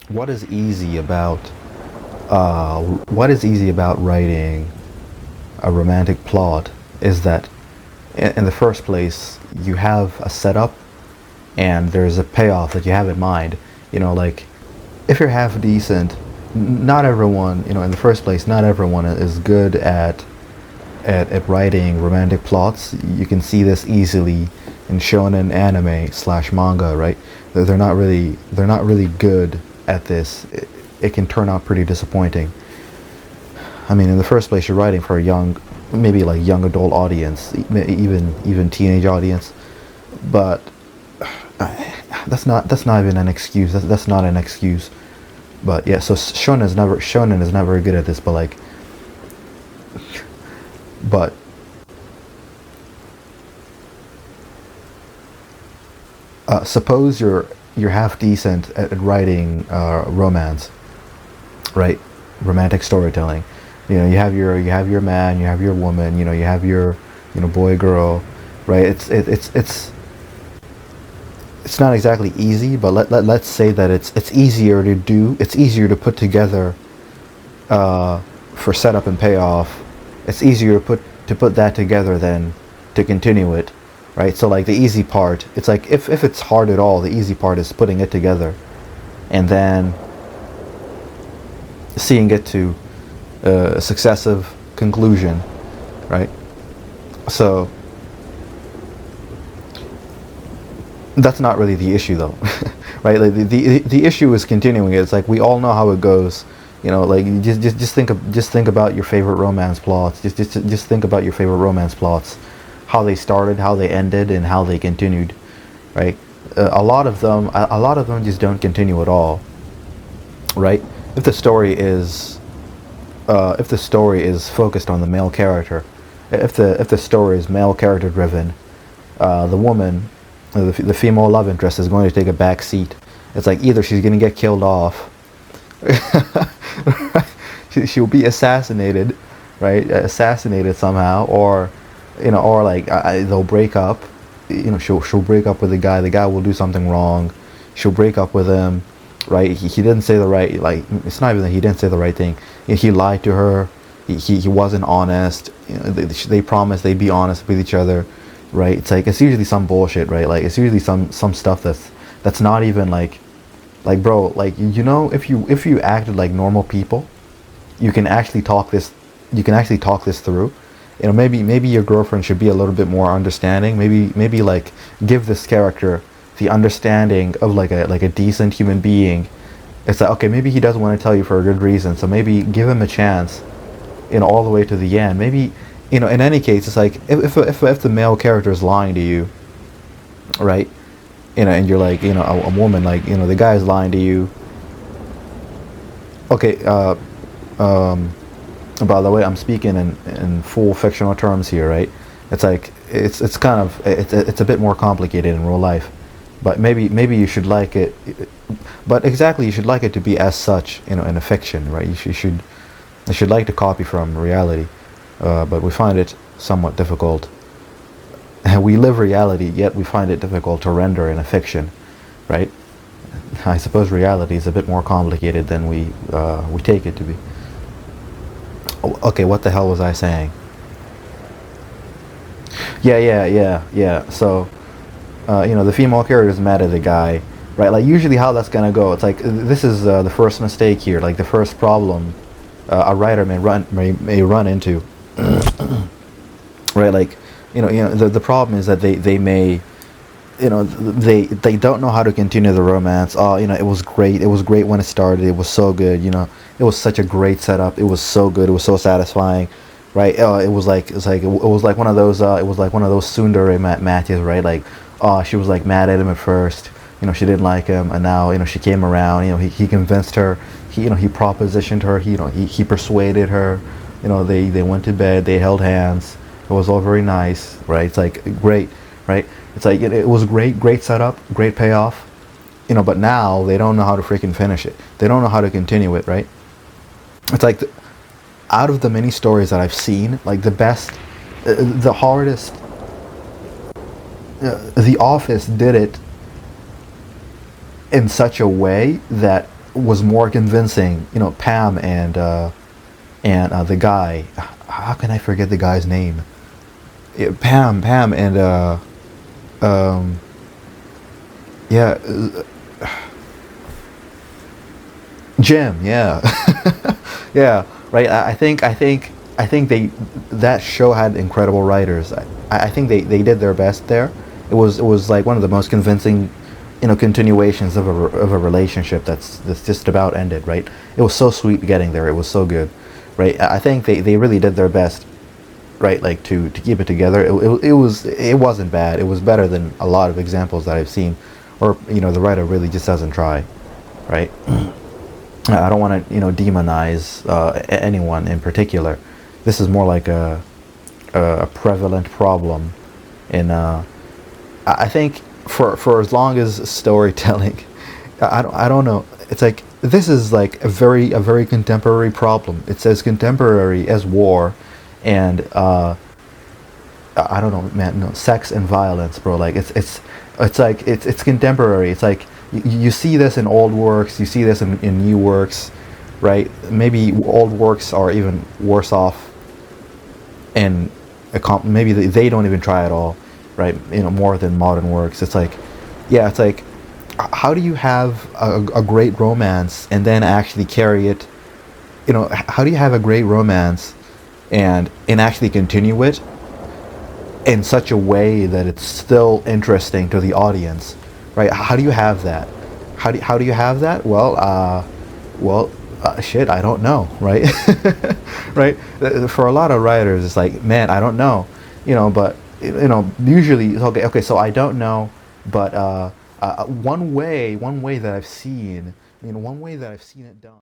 what is easy about what is easy about writing a romantic plot is that in the first place you have a setup and there's a payoff that you have in mind. Like if you're half decent, not everyone, in the first place, not everyone is good at writing romantic plots. You can see this easily in shonen anime slash manga, right? They're not really good at this. It can turn out pretty disappointing. I mean, in the first place, you're writing for a young, maybe like young adult audience, even teenage audience, but that's not even an excuse. That's not an excuse. But yeah, so shonen is never very good at this. But suppose you're half decent at writing romance, right? Romantic storytelling. You have your man, you have your woman, you have your boy girl, right? It's not exactly easy, but let's say that it's easier to do. It's easier to put together for setup and payoff. It's easier to put that together than to continue it, right? So like the easy part, it's like if it's hard at all, the easy part is putting it together, and then seeing it to a successive conclusion, right? So that's not really the issue though. Right? Like the issue is continuing it. It's like we all know how it goes. Like just think about your favorite romance plots. Just think about your favorite romance plots, how they started, how they ended, and how they continued, right? A lot of them just don't continue at all, right? If the story is focused on the male character, if the story is male character driven, the woman, the female love interest is going to take a back seat. It's like either she's going to get killed off, she'll be assassinated, right? Assassinated somehow, or like they'll break up. She'll break up with the guy. The guy will do something wrong. She'll break up with him, right? He didn't say the right, like, it's not even that he didn't say the right thing. He lied to her. He wasn't honest. They promised they'd be honest with each other, right? It's usually some bullshit, right? Like it's usually some stuff that's not even like bro, like if you acted like normal people, you can actually talk this through. Maybe your girlfriend should be a little bit more understanding. Maybe like give this character the understanding of like a decent human being. It's like, okay, maybe he doesn't want to tell you for a good reason, so maybe give him a chance, all the way to the end. Maybe, in any case, it's like if the male character is lying to you, right? And you're like, a woman, like, the guy is lying to you. Okay, by the way, I'm speaking in full fictional terms here, right? It's like it's kind of it's a bit more complicated in real life, but maybe you should like it, but exactly, you should like it to be as such, in a fiction, right? You should like to copy from reality, but we find it somewhat difficult. We live reality, yet we find it difficult to render in a fiction, right? I suppose reality is a bit more complicated than we take it to be. Okay, what the hell was I saying? Yeah. So, the female character is mad at the guy, right? Like usually how that's gonna go. It's like this is the first mistake here, like the first problem a writer may run into, right? Like, the problem is that they may, they don't know how to continue the romance. Oh, it was great. It was great when it started. It was so good. It was such a great setup. It was so good. It was so satisfying, right? It was like one of those. It was like one of those tsundere matches, right? Like, she was like mad at him at first. She didn't like him, and now she came around. He convinced her. He propositioned her. He persuaded her. They went to bed. They held hands. It was all very nice, right? It's like great, right? It's like it was great setup, great payoff, but now they don't know how to freaking finish it. They don't know how to continue it, right? It's like out of the many stories that I've seen, like the best, the hardest, The Office did it in such a way that was more convincing. You know, Pam and the guy. How can I forget the guy's name? Pam, and um, yeah, Jim. Yeah, yeah. Right. I think that show had incredible writers. I think they did their best there. It was like one of the most convincing, continuations of a relationship that's just about ended. Right. It was so sweet getting there. It was so good. Right. I think they really did their best, right, like to keep it together. It wasn't bad. It was better than a lot of examples that I've seen, or the writer really just doesn't try, right. I don't want to demonize anyone in particular. This is more like a prevalent problem in I think for as long as storytelling, I don't know. It's like this is like a very contemporary problem. It's as contemporary as war, and I don't know, man. No, sex and violence, bro. Like it's contemporary. It's like you see this in old works. You see this in new works, right? Maybe old works are even worse off, and maybe they don't even try at all, right? More than modern works. It's like, yeah, it's like, how do you have a great romance and then actually carry it? How do you have a great romance and actually continue it in such a way that it's still interesting to the audience, right? How do you have that? How do you have that? Shit, I don't know, right? Right? For a lot of writers, it's like, man, I don't know, but usually it's okay. Okay, so I don't know, but one way that I've seen, one way that I've seen it done.